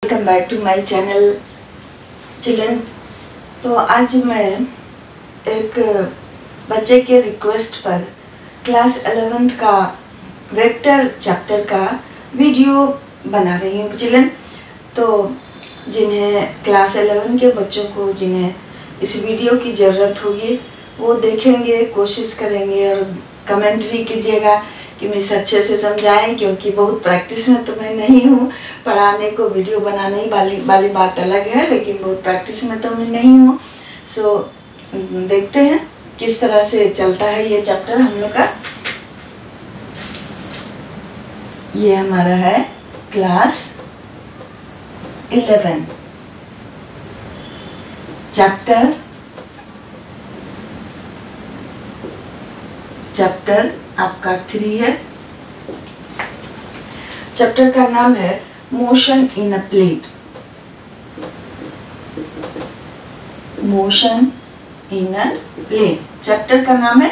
Welcome back to my channel children. तो आज मैं एक बच्चे के रिक्वेस्ट पर क्लास 11th का वेक्टर चैप्टर का वीडियो बना रही हूँ चिल्ड्रन। तो जिन्हें क्लास 11 के बच्चों को जिन्हें इस वीडियो की ज़रूरत होगी वो देखेंगे, कोशिश करेंगे और कमेंट भी कीजिएगा कि मिस अच्छे से समझाएं, क्योंकि बहुत प्रैक्टिस में तो मैं नहीं हूँ। पढ़ाने को वीडियो बनाने वाली बात अलग है, लेकिन बहुत प्रैक्टिस में तो मैं नहीं हूँ। सो देखते हैं किस तरह से चलता है ये चैप्टर हम लोग का। ये हमारा है क्लास 11 चैप्टर आपका 3 है। चैप्टर का नाम है motion in a plate. Motion in a plate chapter का नाम है।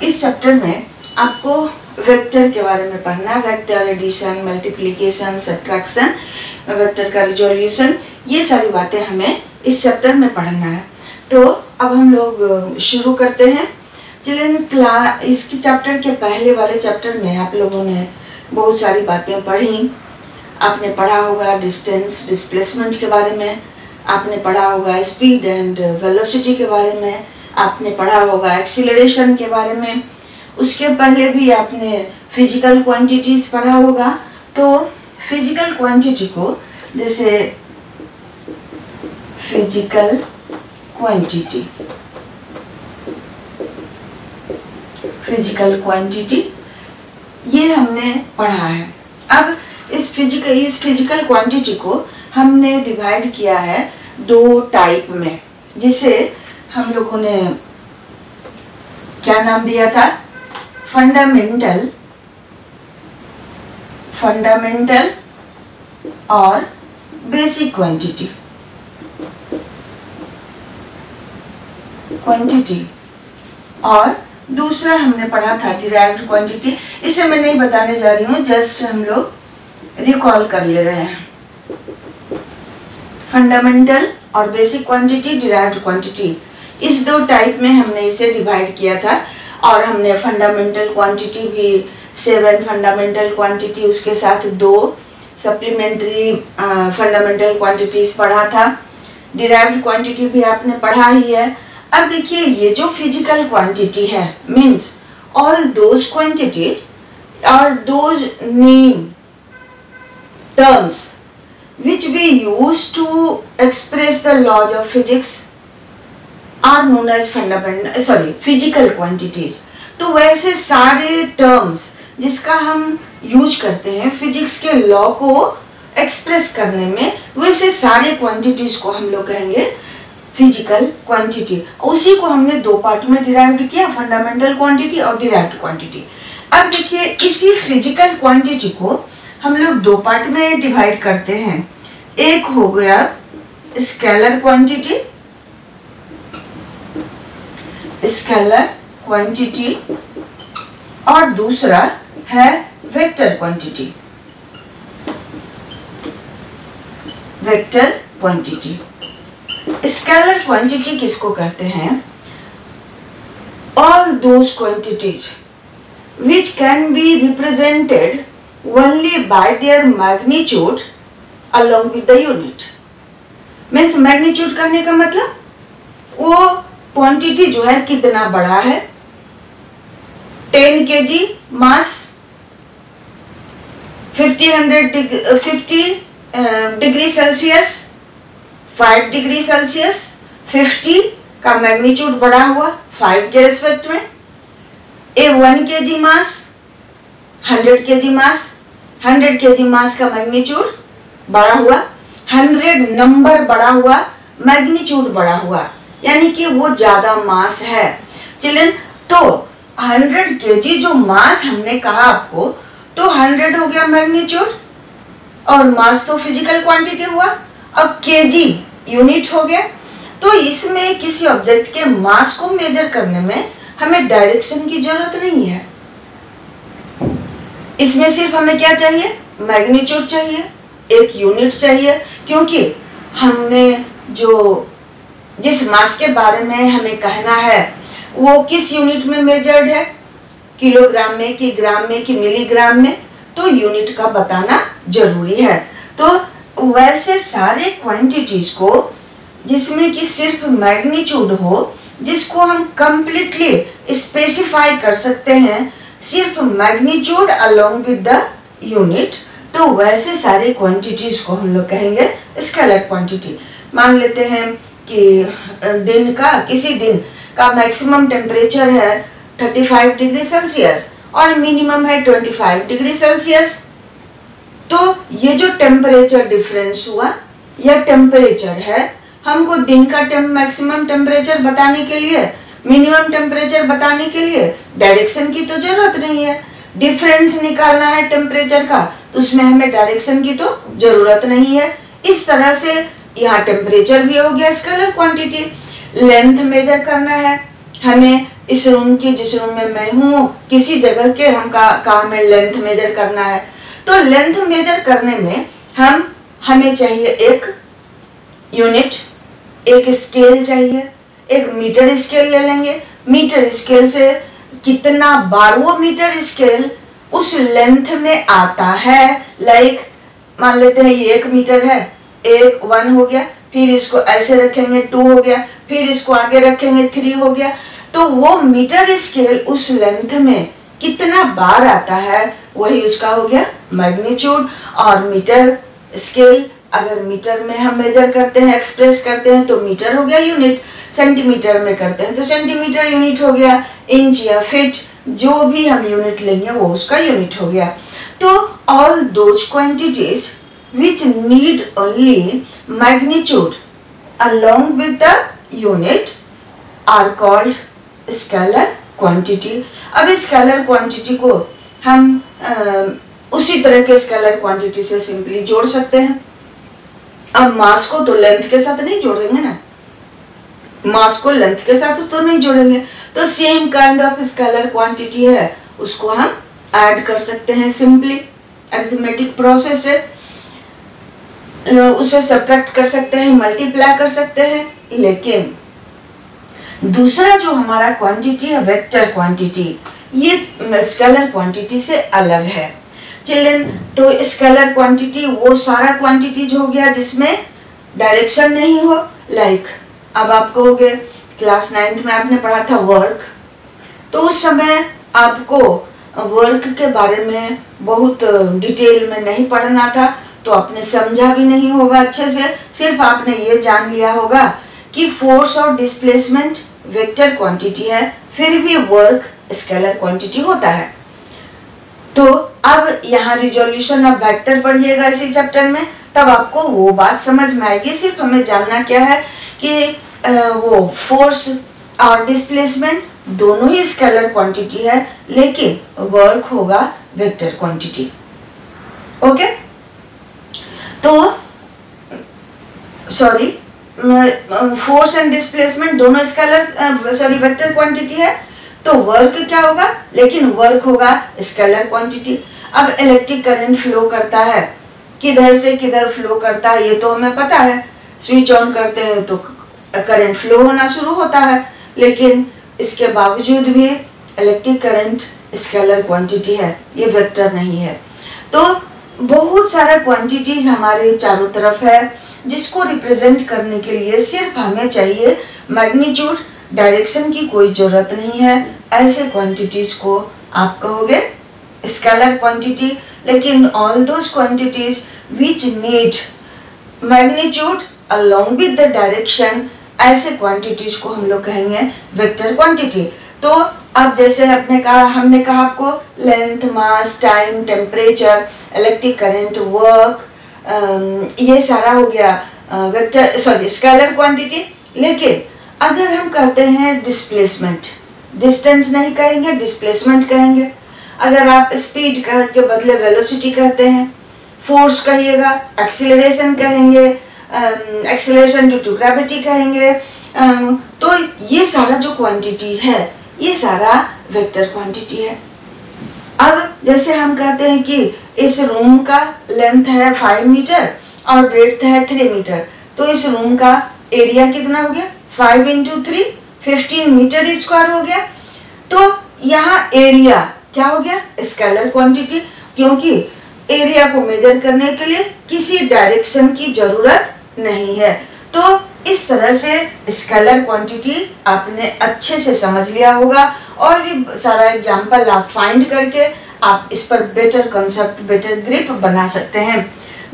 इस चैप्टर में आपको वेक्टर के बारे में पढ़ना है। Vector addition, multiplication, subtraction, vector का रिजोल्यूशन, ये सारी बातें हमें इस चैप्टर में पढ़ना है। तो अब हम लोग शुरू करते हैं। चिल्ड्रन, इसकी चैप्टर के पहले वाले चैप्टर में आप लोगों ने बहुत सारी बातें पढ़ी। आपने पढ़ा होगा डिस्टेंस डिस्प्लेसमेंट के बारे में, आपने पढ़ा होगा स्पीड एंड वेलोसिटी के बारे में, आपने पढ़ा होगा एक्सीलरेशन के बारे में। उसके पहले भी आपने फिजिकल क्वांटिटीज पढ़ा होगा। तो फिजिकल क्वांटिटी को, जैसे फिजिकल क्वांटिटी ये हमने पढ़ा है। अब इस फिजिकल क्वांटिटी को हमने डिवाइड किया है 2 टाइप में, जिसे हम लोगों ने क्या नाम दिया था? फंडामेंटल और बेसिक क्वांटिटी। और दूसरा हमने पढ़ा था डिराइव्ड क्वांटिटी। इसे मैं नहीं बताने जा रही हूँ, जस्ट हम लोग रिकॉल कर ले रहे हैं। फंडामेंटल और बेसिक क्वांटिटी, डिराइव्ड क्वांटिटी, इस 2 टाइप में हमने इसे डिवाइड किया था। और हमने फंडामेंटल क्वांटिटी भी 7 फंडामेंटल क्वांटिटी, उसके साथ 2 सप्लीमेंट्री फंडामेंटल क्वांटिटीज पढ़ा था। डिराइव्ड क्वांटिटी भी आपने पढ़ा ही है। अब देखिए, ये जो फिजिकल क्वांटिटी है मीन्स ऑल दोज क्वांटिटीज और those name terms which we use to express the laws of physics are known as physical quantities। तो वैसे सारे टर्म्स जिसका हम यूज करते हैं फिजिक्स के लॉ को एक्सप्रेस करने में, वैसे सारे क्वांटिटीज को हम लोग कहेंगे फिजिकल क्वांटिटी। उसी को हमने 2 पार्ट में डिराइव्ड किया, फंडामेंटल क्वांटिटी और डिराइव्ड क्वांटिटी। अब देखिए, इसी फिजिकल क्वांटिटी को हम लोग 2 पार्ट में डिवाइड करते हैं। एक हो गया स्केलर क्वांटिटी और दूसरा है वेक्टर क्वांटिटी। स्केलर क्वांटिटी किसको कहते हैं? All those quantities which can be represented only by their magnitude along with the unit। Means magnitude करने का मतलब वो क्वांटिटी जो है कितना बड़ा है। 10 kg मास, 50 डिग्री सेल्सियस, 5 डिग्री सेल्सियस, 50 का मैग्नीट्यूड बढ़ा हुआ 5 के रिस्पेक्ट में। 1 kg मास, 100 kg मास, 100 kg मास का मैग्नीट्यूड बढ़ा हुआ, 100 नंबर बढ़ा हुआ, मैग्नीट्यूड बढ़ा हुआ, यानी कि वो ज्यादा मास है। चिल्ड्रन, तो 100 kg जो मास हमने कहा आपको, तो 100 हो गया मैग्नीट्यूड और मास तो फिजिकल क्वांटिटी हुआ। अब kg यूनिट हो गया। तो इसमें किसी ऑब्जेक्ट के मास को मेजर करने में हमें डायरेक्शन की जरूरत नहीं है। इसमें सिर्फ हमें क्या चाहिए? मैग्नीट्यूड चाहिए, एक यूनिट चाहिए, क्योंकि हमने जिस मास के बारे में हमें कहना है वो किस यूनिट में मेजर्ड है, किलोग्राम में कि ग्राम में कि मिलीग्राम में, तो यूनिट का बताना जरूरी है। तो वैसे सारे क्वांटिटीज को जिसमें कि सिर्फ मैग्नीट्यूड हो, जिसको हम कंप्लीटली स्पेसिफाई कर सकते हैं सिर्फ magnitude along with the unit, तो वैसे सारे क्वांटिटीज को हम लोग कहेंगे स्केलर क्वांटिटी। मान लेते हैं कि किसी दिन का मैक्सिमम टेम्परेचर है 35 डिग्री सेल्सियस और मिनिमम है 25 डिग्री सेल्सियस। तो ये जो टेम्परेचर डिफरेंस हुआ, यह टेम्परेचर है। हमको दिन का मैक्सिमम टेम्परेचर बताने के लिए, मिनिमम टेम्परेचर बताने के लिए डायरेक्शन की तो जरूरत नहीं है। डिफरेंस निकालना है टेम्परेचर का, तो उसमें हमें डायरेक्शन की तो जरूरत नहीं है। इस तरह से यहाँ टेम्परेचर भी हो गया स्केलर क्वांटिटी। लेंथ मेजर करना है हमें, इस रूम की, जिस रूम में मैं हूँ, किसी जगह के हमें लेंथ मेजर करना है। तो लेंथ मेजर करने में हमें चाहिए एक यूनिट, एक स्केल चाहिए, एक मीटर स्केल ले लेंगे। मीटर स्केल से कितना बार वो मीटर स्केल उस लेंथ में आता है, लाइक मान लेते हैं ये 1 मीटर है, 1 हो गया, फिर इसको ऐसे रखेंगे 2 हो गया, फिर इसको आगे रखेंगे 3 हो गया। तो वो मीटर स्केल उस लेंथ में कितना बार आता है वही उसका हो गया मैग्नीट्यूड। और मीटर स्केल अगर मीटर में हम मेजर करते हैं, एक्सप्रेस करते हैं, तो मीटर हो गया यूनिट। सेंटीमीटर में करते हैं तो सेंटीमीटर यूनिट हो गया, इंच या फीट, जो भी हम यूनिट लेंगे वो उसका यूनिट हो गया। तो all those quantities which need only magnitude along with the unit are called scalar quantity। अब स्केलर क्वांटिटी को हम उसी तरह के स्केलर क्वांटिटी से सिंपली जोड़ सकते हैं। अब मास को तो लेंथ के साथ नहीं जोड़ देंगे ना, मास को लेंथ के साथ तो नहीं जोड़ेंगे, तो same kind of scalar quantity है, उसको हम ऐड कर सकते हैं सिंपली अरिथमेटिक प्रोसेस से, उसे सब्ट्रैक्ट कर सकते हैं, मल्टीप्लाई कर सकते हैं। लेकिन दूसरा जो हमारा क्वांटिटी है वेक्टर क्वांटिटी, ये स्केलर क्वांटिटी से अलग है चिल्ड्रन। तो स्केलर क्वांटिटी वो सारा क्वांटिटीज हो गया जिसमें डायरेक्शन नहीं हो, लाइक अब आप कहोगे क्लास 9th में आपने पढ़ा था वर्क, तो उस समय आपको वर्क के बारे में बहुत डिटेल में नहीं पढ़ना था, तो आपने समझा भी नहीं होगा अच्छे से, सिर्फ आपने ये जान लिया होगा कि फोर्स और डिस्प्लेसमेंट वेक्टर क्वांटिटी है, फिर भी वर्क स्केलर क्वांटिटी होता है। तो अब यहाँ रिजोल्यूशन ऑफ वेक्टर पढ़िएगा इसी चैप्टर में, तब आपको वो बात समझ में आएगी। सिर्फ हमें जानना क्या है कि वो फोर्स और डिस्प्लेसमेंट दोनों ही स्केलर क्वांटिटी है, लेकिन वर्क होगा वेक्टर क्वांटिटी। ओके, तो सॉरी, फोर्स एंड डिस्प्लेसमेंट दोनों स्केलर वेक्टर क्वांटिटी है, तो वर्क क्या होगा, लेकिन वर्क होगा स्केलर क्वांटिटी। अब इलेक्ट्रिक करंट फ्लो करता है, किधर से किधर फ्लो करता है ये तो हमें पता है, स्विच ऑन करते हैं तो करंट फ्लो होना शुरू होता है, लेकिन इसके बावजूद भी इलेक्ट्रिक करंट स्केलर क्वांटिटी है, ये वेक्टर नहीं है। तो बहुत सारा क्वांटिटीज हमारे चारों तरफ है, जिसको रिप्रेजेंट करने के लिए सिर्फ हमें चाहिए मैग्नीट्यूड, डायरेक्शन की कोई जरूरत नहीं है। ऐसे क्वांटिटीज को आप कहोगे स्केलर क्वांटिटी। लेकिन all those quantities which need magnitude along with the direction, ऐसे क्वांटिटीज को हम लोग कहेंगे वेक्टर क्वांटिटी। तो अब जैसे हमने कहा आपको length, mass, time, temperature, electric current, work, ये सारा हो गया वेक्टर स्केलर क्वांटिटी। लेकिन अगर हम कहते हैं डिस्प्लेसमेंट, डिस्टेंस नहीं कहेंगे, डिस्प्लेसमेंट कहेंगे। अगर आप स्पीड के बदले वेलोसिटी कहते हैं, फोर्स कहिएगा, एक्सीलरेशन कहेंगे, एक्सीलरेशन ड्यू टू ग्रेविटी कहेंगे, तो ये सारा जो क्वांटिटीज है ये सारा वेक्टर क्वांटिटी है। अब जैसे हम कहते हैं कि इस रूम का लेंथ है 5 मीटर और ब्रेड्थ है 3 मीटर, तो इस रूम का एरिया कितना हो गया 5 इंटू 3 15 मीटर स्क्वायर हो गया। तो यहाँ एरिया क्या हो गया स्केलर क्वांटिटी, क्योंकि एरिया को मेजर करने के लिए किसी डायरेक्शन की जरूरत नहीं है। तो इस तरह से स्केलर क्वांटिटी आपने अच्छे से समझ लिया होगा और भी सारा एग्जांपल आप फाइंड करके आप इस पर बेटर कंसेप्ट बेटर ग्रिप बना सकते हैं।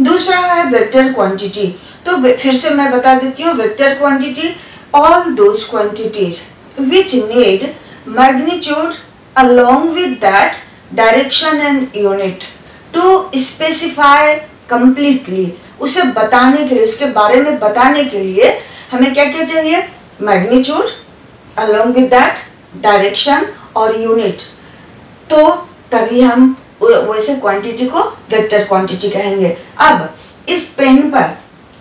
दूसरा है वेक्टर क्वांटिटी। तो फिर से मैं बता देती हूँ, vector quantity all those quantities which need magnitude along with that direction and unit to specify completely। उसे बताने के लिए, उसके बारे में बताने के लिए हमें क्या क्या चाहिए, magnitude along with that direction और यूनिट। तो तभी हम वैसे क्वांटिटी को वेक्टर क्वांटिटी कहेंगे। अब इस पेन पर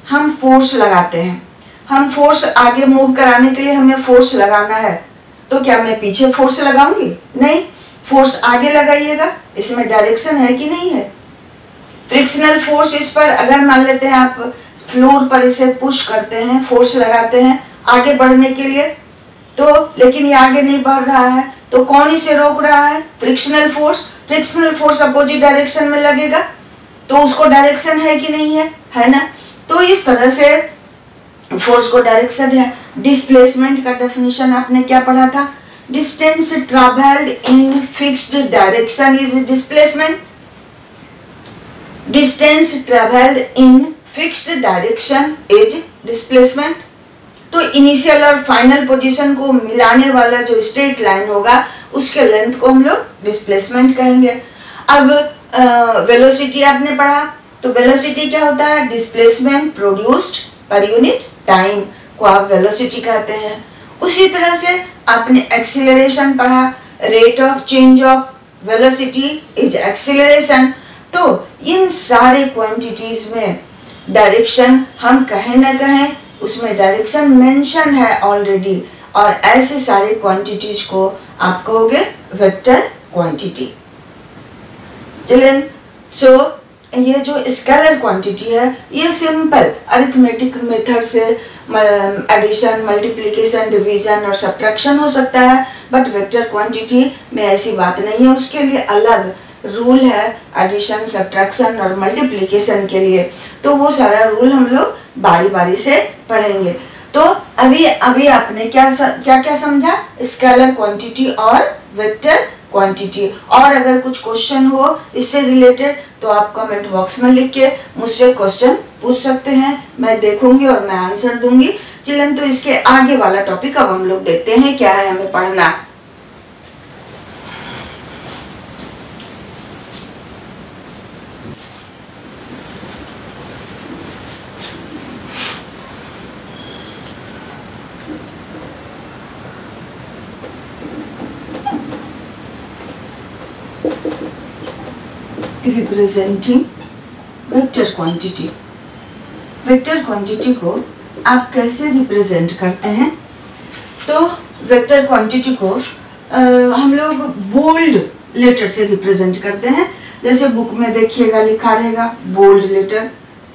हम फोर्स लगाते हैं, हम फोर्स आगे मूव कराने के लिए हमें फोर्स लगाना है, तो क्या मैं पीछे फोर्स लगाऊंगी, नहीं, फोर्स आगे लगाइएगा। इसमें डायरेक्शन है कि नहीं है, फ्रिक्शनल फोर्स इस पर अगर मान लेते हैं आप फ्लोर पर इसे पुश करते हैं, फोर्स लगाते हैं आगे बढ़ने के लिए, तो लेकिन ये आगे नहीं बढ़ रहा है, तो कौन इसे रोक रहा है, frictional force. Frictional force opposite direction में लगेगा, तो उसको डायरेक्शन है कि नहीं है ना। तो इस तरह से फोर्स को डायरेक्शन है। डिस्प्लेसमेंट का डेफिनेशन आपने क्या पढ़ा था, distance travelled in fixed direction is displacement. Distance travelled in fixed direction is displacement. तो इनिशियल और फाइनल पोजीशन को मिलाने वाला जो स्ट्रेट लाइन होगा उसके लेंथ को हम लोग डिस्प्लेसमेंट कहेंगे। अब वेलोसिटी आपने पढ़ा, तो वेलोसिटी क्या होता है, displacement produced per unit time को आप वेलोसिटी कहते हैं। उसी तरह से आपने एक्सीलरेशन पढ़ा, rate of change of velocity is acceleration. तो इन सारे क्वांटिटीज में डायरेक्शन हम कहें न कहें उसमें डायरेक्शन मेंशन है ऑलरेडी, और ऐसे सारे क्वांटिटीज को आप कहोगे वेक्टर क्वांटिटी। चिल्ड्रन, सो ये जो स्केलर क्वांटिटी है ये सिंपल अरिथमेटिक मेथड से एडिशन, मल्टीप्लिकेशन, डिवीजन और सब्ट्रैक्शन हो सकता है, बट वेक्टर क्वांटिटी में ऐसी बात नहीं है, उसके लिए अलग रूल है एडिशन, सब्ट्रैक्शन और मल्टीप्लिकेशन के लिए। तो वो सारा रूल हम लोग बारी बारी से पढ़ेंगे। तो अभी आपने क्या समझा, स्केलर क्वांटिटी और वेक्टर क्वांटिटी। और अगर कुछ क्वेश्चन हो इससे रिलेटेड तो आप कमेंट बॉक्स में लिख के मुझसे क्वेश्चन पूछ सकते हैं, मैं देखूंगी और मैं आंसर दूंगी। चिल्ड्रन, तो इसके आगे वाला टॉपिक अब हम लोग देखते हैं क्या है हमें पढ़ना। Representing vector quantity. Vector quantity को आप कैसे रिप्रेजेंट करते हैं, तो वेक्टर क्वांटिटी को हम लोग बोल्ड लेटर से रिप्रेजेंट करते हैं। जैसे बुक में देखिएगा लिखा रहेगा बोल्ड लेटर,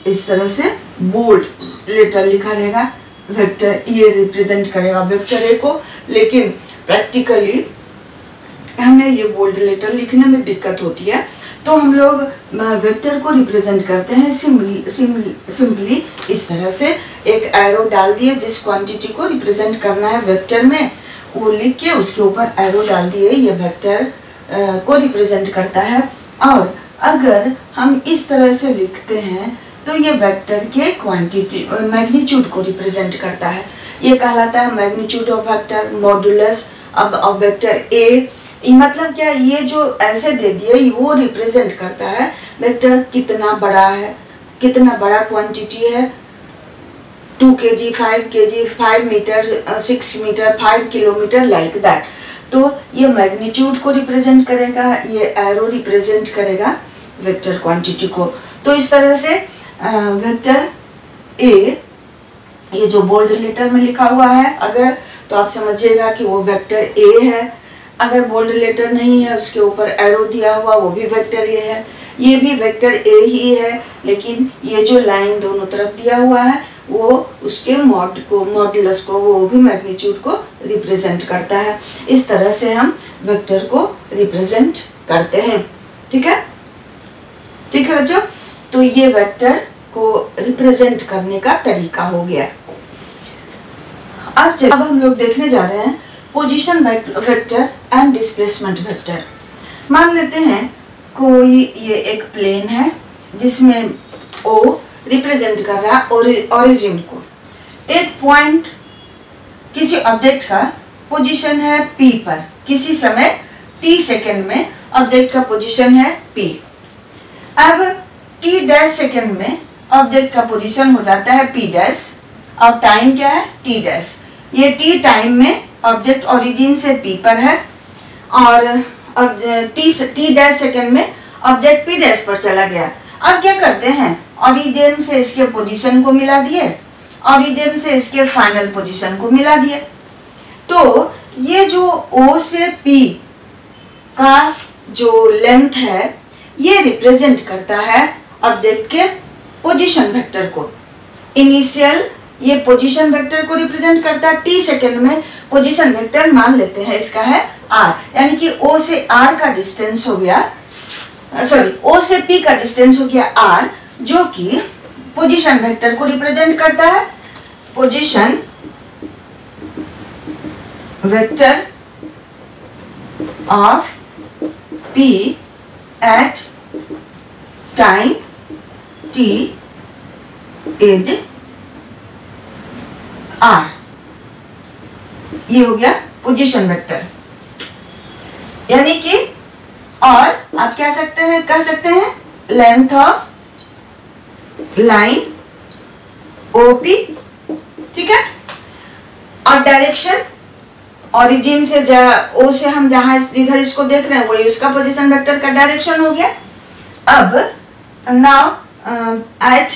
इस तरह से बोल्ड लेटर लिखा रहेगा, वेक्टर ये रिप्रेजेंट करेगा वेक्टर ए को। लेकिन प्रैक्टिकली हमें ये बोल्ड लेटर लिखने में दिक्कत होती है, तो हम लोग वेक्टर को रिप्रेजेंट करते हैं सिंपली इस तरह से, एक एरो डाल दिए जिस क्वांटिटी को रिप्रेजेंट करना है वेक्टर में वो लिख के उसके ऊपर एरो डाल दिए, ये वेक्टर को रिप्रेजेंट करता है। और अगर हम इस तरह से लिखते हैं तो ये वेक्टर के क्वांटिटी मैग्नीट्यूड को रिप्रेजेंट करता है, ये कहलाता है magnitude of vector, modulus of vector A. मतलब क्या, ये जो ऐसे दे दिए वो रिप्रेजेंट करता है वेक्टर कितना बड़ा है, कितना बड़ा क्वांटिटी है, 2 kg, 5 kg, 5 metre, 6 metre, 5 kilometre, like that. तो ये मैग्नीट्यूड को रिप्रेजेंट करेगा, ये एरो रिप्रेजेंट करेगा वेक्टर क्वांटिटी को। तो इस तरह से वेक्टर ए, ये जो बोल्ड लेटर में लिखा हुआ है अगर, तो आप समझिएगा कि वो वेक्टर ए है। अगर बोल्ड लेटर नहीं है उसके ऊपर एरो दिया हुआ वो भी वेक्टर ए है, ये भी वेक्टर ए ही है, लेकिन ये जो लाइन दोनों तरफ दिया हुआ है वो उसके मॉडुलस को, वो भी मैग्नीट्यूड को रिप्रेजेंट करता है। इस तरह से हम वेक्टर को रिप्रेजेंट करते हैं। ठीक है, ठीक है बच्चों, तो ये वेक्टर को रिप्रेजेंट करने का तरीका हो गया। अब हम लोग देखने जा रहे हैं position vector and displacement vector. मान लेते हैं कोई ये एक प्लेन है जिसमें O रिप्रेजेंट कर रहा है ओरिजिन को। एक पॉइंट किसी ऑब्जेक्ट का पोजीशन है P पर, किसी समय t सेकेंड में ऑब्जेक्ट का पोजीशन है P। अब t डैश सेकेंड में ऑब्जेक्ट का पोजीशन हो जाता है P डैश और टाइम क्या है t डैश। ये t टाइम में ऑब्जेक्ट ओरिजिन से P पर है और अब t डैश सेकेंड में ऑब्जेक्ट P डैश पर चला गया। अब क्या करते हैं, ओरिजिन से इसके पोजीशन को मिला दिए, ओरिजिन से इसके फाइनल पोजीशन को मिला दिए। तो ये जो O से P का जो लेंथ है ये रिप्रेजेंट करता है ऑब्जेक्ट के पोजीशन वेक्टर को। इनिशियल ये पोजीशन वेक्टर को रिप्रेजेंट करता है, t सेकेंड में पोजीशन वेक्टर मान लेते हैं इसका है r, यानी कि O से r का डिस्टेंस हो गया, सॉरी O से P का डिस्टेंस हो गया r, जो कि पोजीशन वेक्टर को रिप्रेजेंट करता है। Position vector of P at time t is r, ये हो गया पोजीशन वेक्टर। यानी कि और आप कह सकते हैं लेंथ ऑफ लाइन OP। ठीक है, और डायरेक्शन ओरिजिन से O से हम जहां इधर इसको देख रहे हैं वही उसका पोजीशन वेक्टर का डायरेक्शन हो गया। अब now at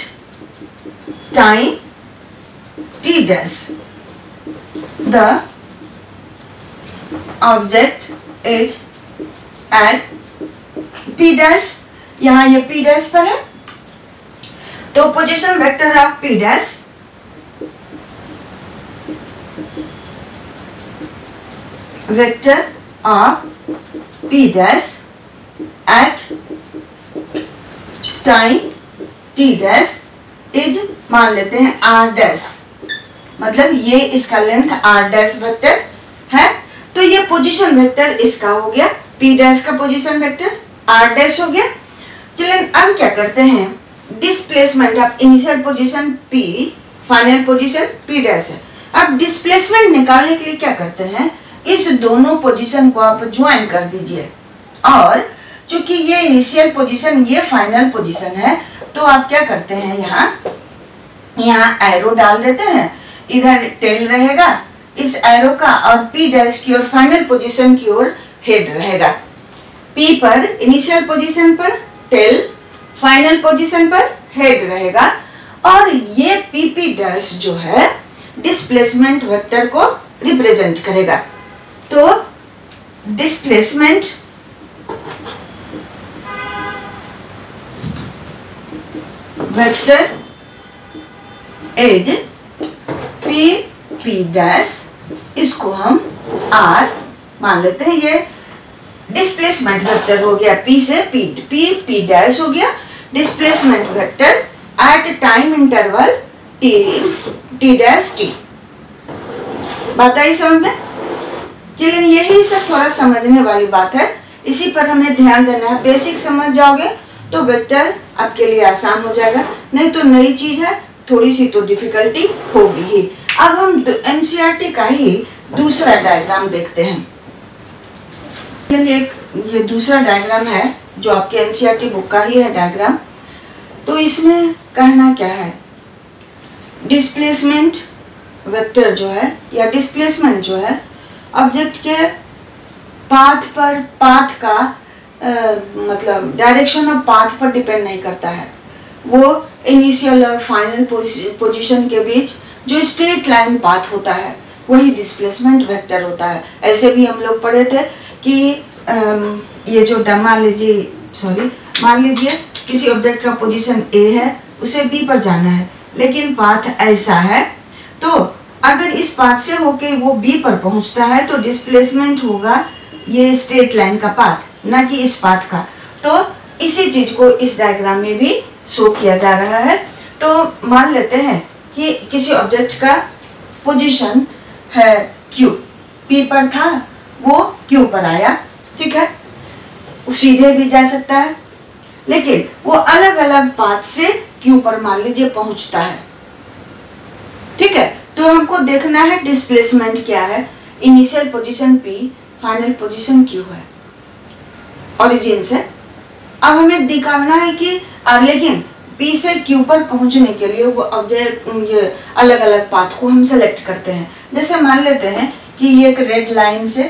time t dash the object is at P dash, यहाँ ये P डैश पर है, तो position vector of P dash vector of P dash at time t dash is, मान लेते हैं r डैश, मतलब ये इसका लेंथ r डैश वेक्टर है। तो ये पोजीशन वेक्टर इसका हो गया, P डैश का पोजीशन वेक्टर r डैश हो गया। चलिए अब क्या करते हैं, displacement of initial position P, final position P dash है। अब डिस्प्लेसमेंट निकालने के लिए क्या करते हैं, इस दोनों पोजीशन को आप ज्वाइन कर दीजिए, और चूंकि ये इनिशियल पोजीशन ये फाइनल पोजीशन है तो आप क्या करते हैं, यहाँ एरो डाल देते हैं, इधर टेल रहेगा इस एरो का और P डैश की ओर फाइनल पोजीशन की ओर हेड रहेगा। P पर इनिशियल पोजीशन पर टेल, फाइनल पोजीशन पर हेड रहेगा, और ये PP डैश जो है डिस्प्लेसमेंट वेक्टर को रिप्रेजेंट करेगा। तो displacement vector is P dash, इसको हम R मान लेते हैं, ये डिस्प्लेसमेंट वेक्टर हो गया, P से P डैश हो गया displacement vector at time interval t dash t। बात आई समझ में? चलिए यही सब थोड़ा समझने वाली बात है, इसी पर हमें ध्यान देना है। बेसिक समझ जाओगे तो वेक्टर आपके लिए आसान हो जाएगा, नहीं तो नई चीज है, थोड़ी सी तो डिफिकल्टी होगी ही। अब हम एनसीईआरटी का ही दूसरा डायग्राम देखते हैं। ये दूसरा डायग्राम है जो आपके एनसीईआरटी बुक का ही है डायग्राम। तो इसमें कहना क्या है, डिस्प्लेसमेंट वेक्टर जो है या डिस्प्लेसमेंट जो है ऑब्जेक्ट के पाथ का मतलब डायरेक्शन ऑफ पाथ पर डिपेंड नहीं करता है, वो इनिशियल और फाइनल पोजीशन के बीच जो स्ट्रेट लाइन पाथ होता है वही डिस्प्लेसमेंट वेक्टर होता है। ऐसे भी हम लोग पढ़े थे कि ये जो मान लीजिए किसी ऑब्जेक्ट का पोजीशन A है, उसे B पर जाना है, लेकिन पाथ ऐसा है, तो अगर इस पाथ से होके वो B पर पहुंचता है तो डिस्प्लेसमेंट होगा ये स्ट्रेट लाइन का पाथ, ना कि इस पाथ का। तो इसी चीज को इस डायग्राम में भी शो किया जा रहा है। तो मान लेते हैं कि किसी ऑब्जेक्ट का पोजीशन है Q, P पर था, वो Q पर आया, ठीक है, सीधे भी जा सकता है, लेकिन वो अलग अलग पाथ से Q पर मान लीजिए पहुंचता है, ठीक है। तो हमको देखना है डिस्प्लेसमेंट क्या है। Initial position P, final position Q है ओरिजिन से। अब हमें निकालना है कि लेकिन P से Q पर पहुंचने के लिए वो ऑब्जेक्ट ये अलग अलग पाथ को हम सेलेक्ट करते हैं। जैसे मान लेते हैं कि ये एक रेड लाइन से,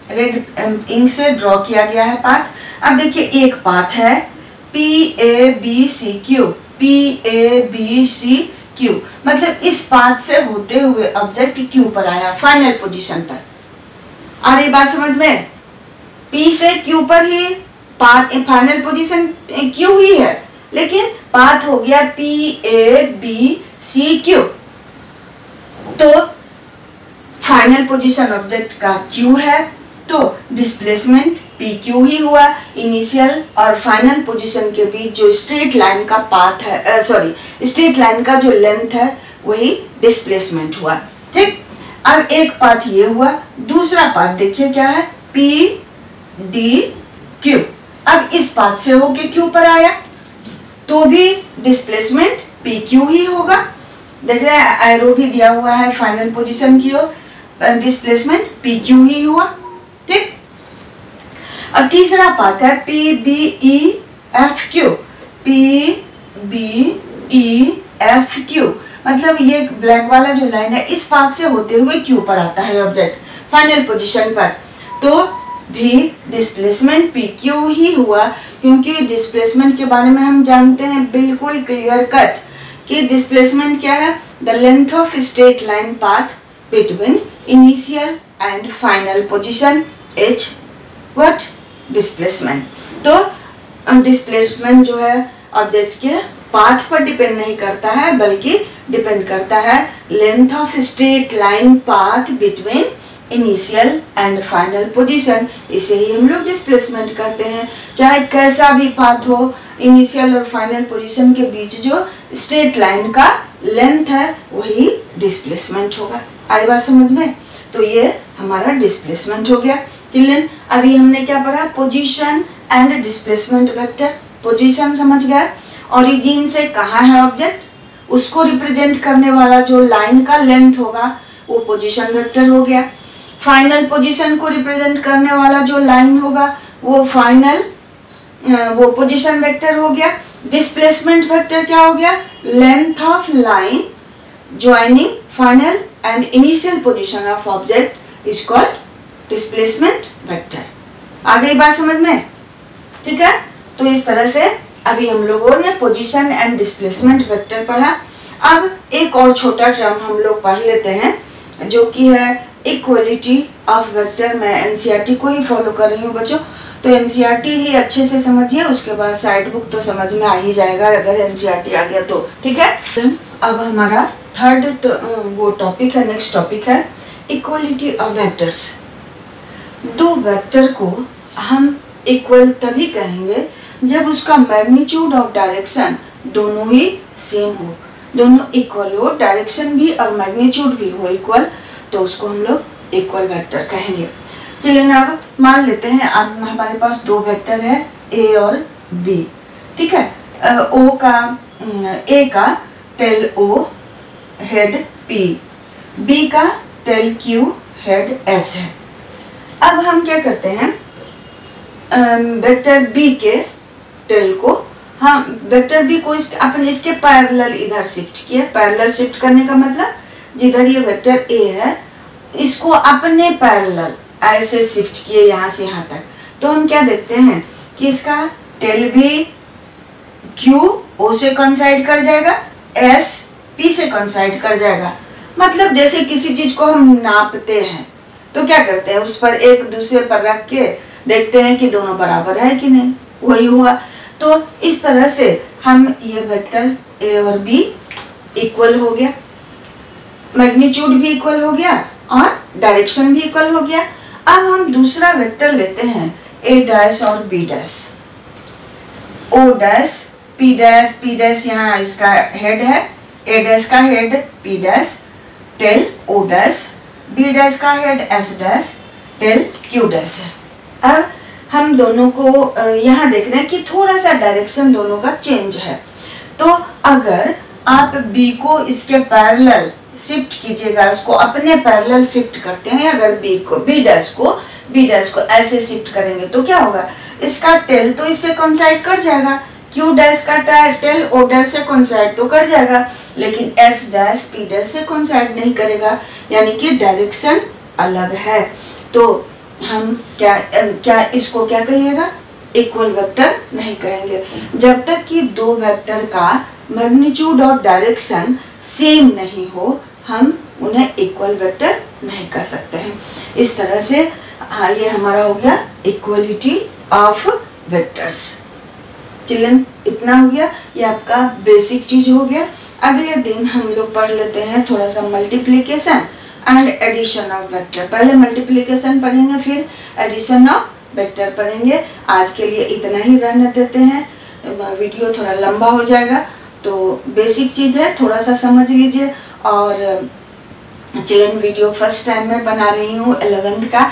रेड इंक से ड्रॉ किया गया है पाथ। अब देखिए एक पाथ है PABCQ, PABCQ, मतलब इस पाथ से होते हुए ऑब्जेक्ट Q पर आया फाइनल पोजीशन पर। आ रही बात समझ में? P से Q पर ही फाइनल पोजीशन Q ही है, लेकिन पाथ हो गया PABCQ। तो फाइनल पोजीशन ऑब्जेक्ट का Q है, तो डिस्प्लेसमेंट PQ ही हुआ। इनिशियल और फाइनल पोजीशन के बीच जो स्ट्रेट लाइन का पाथ है, स्ट्रेट लाइन का जो लेंथ है, वही डिस्प्लेसमेंट हुआ, ठीक। अब एक पाथ ये हुआ, दूसरा पाथ देखिए क्या है, PDQ। अब इस पाथ से होके Q पर आया, तो भी डिस्प्लेसमेंट PQ ही होगा। देख रहे हैं एरो भी दिया हुआ है फाइनल पोजीशन की ओर, डिस्प्लेसमेंट PQ ही हुआ, ठीक। अब तीसरा पाथ है PBEFQ, PBEFQ, मतलब ये ब्लैक वाला जो लाइन है इस पाथ से होते हुए Q पर आता है ऑब्जेक्ट फाइनल पोजीशन पर, तो भी डिस्प्लेसमेंट PQ ही हुआ। क्योंकि डिस्प्लेसमेंट के बारे में हम जानते हैं बिल्कुल क्लियर कट कि डिस्प्लेसमेंट क्या है, the length of straight line path between initial and final position is what, displacement. तो डिस्प्लेसमेंट जो है ऑब्जेक्ट के पाथ पर डिपेंड नहीं करता है, बल्कि डिपेंड करता है length of straight line path between initial and final position. इसे ही हम लोग डिस्प्लेसमेंट करते हैं। चाहे कैसा भी पाथ हो, इनिशियल और फाइनल पोजीशन के बीच जो स्ट्रेट लाइन का लेंथ है वही डिस्प्लेसमेंट होगा। आई बात समझ में? तो ये हमारा डिस्प्लेसमेंट हो गया। चिल्ड्रन अभी हमने क्या पढ़ा, position and displacement vector. Position समझ गया, ओरिजिन से कहाँ है ऑब्जेक्ट, उसको रिप्रेजेंट करने वाला जो लाइन का लेंथ होगा वो पोजीशन वेक्टर हो गया। फाइनल पोजीशन को रिप्रेजेंट करने वाला जो लाइन होगा वो पोजीशन वेक्टर हो गया। डिस्प्लेसमेंट वेक्टर क्या हो गया, length of line joining final end initial position of object is called displacement vector. आ गई बात समझ में? ठीक है, तो इस तरह से अभी हम लोगों ने पोजीशन एंड डिस्प्लेसमेंट वेक्टर पढ़ा। अब एक और छोटा टर्म हम लोग पढ़ लेते हैं जो कि है इक्वलिटी ऑफ वेक्टर। मैं एनसीईआरटी को ही फॉलो कर रही हूँ बच्चों, तो एनसीईआरटी ही अच्छे से समझिए, उसके बाद साइड बुक तो समझ में आ ही जाएगा अगर एनसीईआरटी आ गया तो, ठीक है। अब हमारा थर्ड वो टॉपिक है, नेक्स्ट टॉपिक है इक्वलिटी ऑफ वेक्टर्स। दो वेक्टर को हम इक्वल तभी कहेंगे जब उसका मैग्नीट्यूड और डायरेक्शन दोनों ही सेम हो, दोनों इक्वल हो, डायरेक्शन भी और मैग्नीट्यूड भी हो इक्वल, तो उसको हम लोग इक्वल वेक्टर कहेंगे। चलिए ना अब मान लेते हैं अब हमारे पास दो वेक्टर है A और B, ठीक है। A का tail O head P, B का टेल Q हेड S है। अब हम क्या करते हैं, वेक्टर B के टेल को हम वेक्टर B को अपन इसके पैरेलल इधर शिफ्ट किए। पैरेलल शिफ्ट करने का मतलब जिधर ये वेक्टर A है इसको अपने पैरेलल ऐसे शिफ्ट किए यहाँ से यहाँ तक, तो हम क्या देखते हैं कि इसका टेल भी Q O से कोइंसाइड कर जाएगा, S P से कोइंसाइड कर जाएगा। मतलब जैसे किसी चीज को हम नापते हैं तो क्या करते हैं, उस पर एक दूसरे पर रख के देखते हैं कि दोनों बराबर है कि नहीं, वही हुआ। तो इस तरह से हम ये वेक्टर ए और बी इक्वल हो गया, मैग्नीट्यूड भी इक्वल हो गया और डायरेक्शन भी इक्वल हो गया। अब हम दूसरा वेक्टर लेते हैं ए डैश और B dash, O dash P dash, P dash यहाँ इसका हेड है, ए डैश का head P dash, tail O dash, B dash का head S dash, tail Q dash है। अब हम दोनों को यहाँ देख रहे हैं कि थोड़ा सा डायरेक्शन दोनों का चेंज है। तो अगर आप बी को इसके पैरेलल शिफ्ट कीजिएगा, उसको अपने पैरेलल शिफ्ट करते हैं, अगर बी डैश को ऐसे शिफ्ट करेंगे तो क्या होगा, इसका टेल तो इससे कोइंसाइड कर जाएगा, क्यू डैश का टेल ओ डैश से कोइंसाइड तो कर जाएगा, लेकिन एस डैश पी डैश से कोइंसाइड नहीं करेगा, यानी कि डायरेक्शन अलग है। तो हम क्या इसको क्या कहिएगा, इक्वल वेक्टर नहीं कहेंगे। जब तक कि दो वेक्टर का मैग्नीट्यूड और डायरेक्शन सेम नहीं हो, हम उन्हें इक्वल वेक्टर नहीं कह सकते हैं। इस तरह से हाँ, ये हमारा हो गया इक्वलिटी ऑफ वेक्टर्स। चिल्ड्रन इतना हो गया, ये आपका बेसिक चीज हो गया। अगले दिन हम लोग पढ़ लेते हैं थोड़ा सा multiplication and addition of vector. पहले मल्टीप्लिकेशन पढ़ेंगे, फिर एडिशन ऑफ वेक्टर पढ़ेंगे। आज के लिए इतना ही रहने देते हैं, वीडियो थोड़ा लंबा हो जाएगा। तो बेसिक चीज है, थोड़ा सा समझ लीजिए। और चिल्ड्रन वीडियो फर्स्ट टाइम मैं बना रही हूँ 11th का,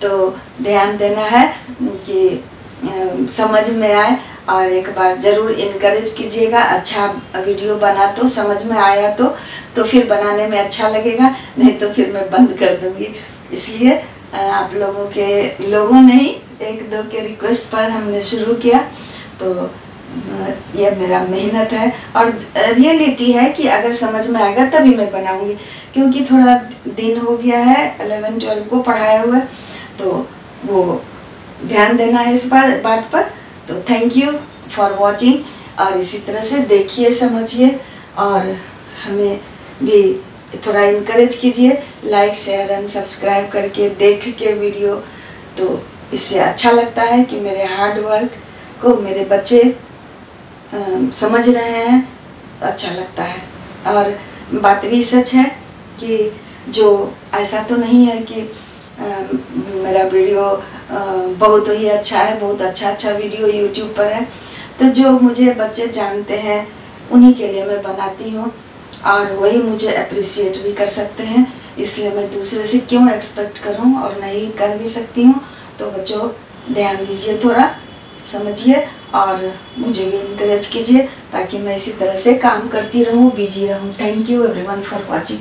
तो ध्यान देना है कि समझ में आए और एक बार जरूर इनकरेज कीजिएगा। अच्छा वीडियो बना तो समझ में आया तो फिर बनाने में अच्छा लगेगा, नहीं तो फिर मैं बंद कर दूंगी। इसलिए आप लोगों ने ही एक दो के रिक्वेस्ट पर हमने शुरू किया, तो ये मेरा मेहनत है और रियलिटी है कि अगर समझ में आएगा तभी मैं बनाऊंगी, क्योंकि थोड़ा दिन हो गया है 11-12 को पढ़ाया हुआ, तो वो ध्यान देना है इस बात पर। तो थैंक यू फॉर वॉचिंग। और इसी तरह से देखिए, समझिए और हमें भी थोड़ा इनकरेज कीजिए, लाइक शेयर एंड सब्सक्राइब करके देख के वीडियो। तो इससे अच्छा लगता है कि मेरे हार्ड वर्क को मेरे बच्चे समझ रहे हैं, तो अच्छा लगता है। और बात भी सच है कि जो ऐसा तो नहीं है कि मेरा वीडियो बहुत ही अच्छा है, बहुत अच्छा वीडियो यूट्यूब पर है। तो जो मुझे बच्चे जानते हैं उन्हीं के लिए मैं बनाती हूँ और वही मुझे अप्रिशिएट भी कर सकते हैं, इसलिए मैं दूसरे से क्यों एक्सपेक्ट करूँ, और नहीं कर भी सकती हूँ। तो बच्चों ध्यान दीजिए, थोड़ा समझिए और मुझे भी इनकरेज कीजिए ताकि मैं इसी तरह से काम करती रहूँ, बिजी रहूँ। Thank you everyone for watching.